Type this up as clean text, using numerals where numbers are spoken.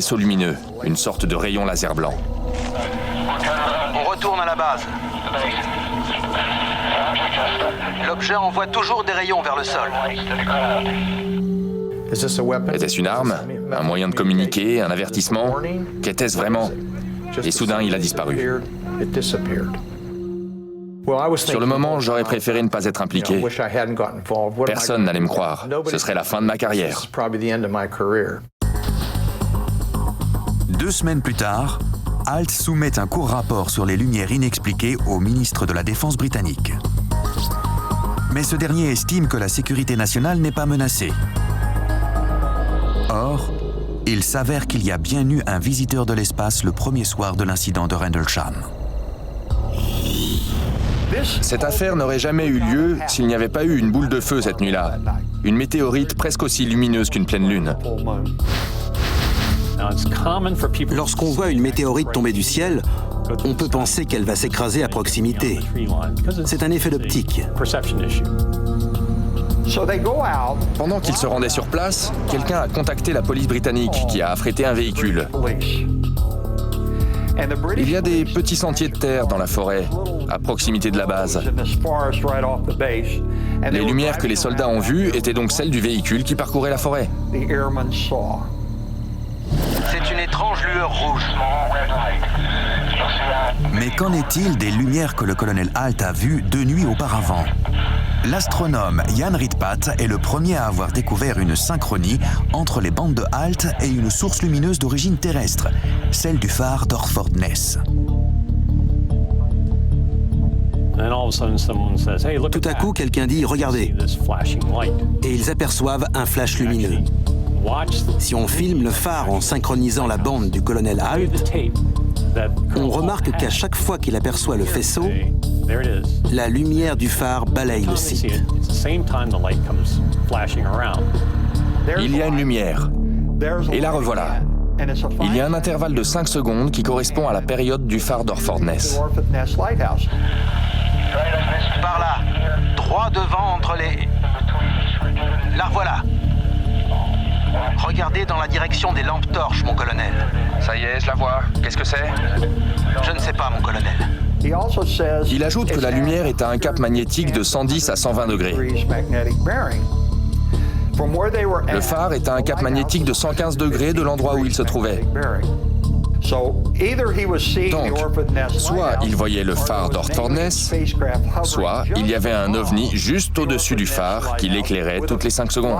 Vaisseau lumineux, une sorte de rayon laser blanc. On retourne à la base. L'objet envoie toujours des rayons vers le sol. Était-ce une arme? Un moyen de communiquer? Un avertissement? Qu'était-ce vraiment? Et soudain, il a disparu. Sur le moment, j'aurais préféré ne pas être impliqué. Personne n'allait me croire. Ce serait la fin de ma carrière. 2 semaines plus tard, HALT soumet un court rapport sur les lumières inexpliquées au ministre de la Défense britannique. Mais ce dernier estime que la sécurité nationale n'est pas menacée. Or, il s'avère qu'il y a bien eu un visiteur de l'espace le premier soir de l'incident de Rendlesham. Cette affaire n'aurait jamais eu lieu s'il n'y avait pas eu une boule de feu cette nuit-là. Une météorite presque aussi lumineuse qu'une pleine lune. Lorsqu'on voit une météorite tomber du ciel, on peut penser qu'elle va s'écraser à proximité. C'est un effet d'optique. Pendant qu'ils se rendaient sur place, quelqu'un a contacté la police britannique qui a affrété un véhicule. Il y a des petits sentiers de terre dans la forêt, à proximité de la base. Les lumières que les soldats ont vues étaient donc celles du véhicule qui parcourait la forêt. C'est une étrange lueur rouge. Mais qu'en est-il des lumières que le colonel HALT a vues 2 nuits auparavant? L'astronome Jan Rydpat est le premier à avoir découvert une synchronie entre les bandes de HALT et une source lumineuse d'origine terrestre, celle du phare d'Orford Ness. Tout à coup, quelqu'un dit « Regardez !» et ils aperçoivent un flash lumineux. Si on filme le phare en synchronisant la bande du colonel HALT, on remarque qu'à chaque fois qu'il aperçoit le faisceau, la lumière du phare balaye le site. Il y a une lumière. Et la revoilà. Il y a un intervalle de 5 secondes qui correspond à la période du phare d'Orford Ness. Par là, droit devant entre les... La revoilà. Regardez dans la direction des lampes torches, mon colonel. Ça y est, je la vois. Qu'est-ce que c'est? Je ne sais pas, mon colonel. Il ajoute que la lumière est à un cap magnétique de 110 à 120 degrés. Le phare est à un cap magnétique de 115 degrés de l'endroit où il se trouvait. Donc, soit il voyait le phare d'Orford Ness, soit il y avait un ovni juste au-dessus du phare qui l'éclairait toutes les 5 secondes.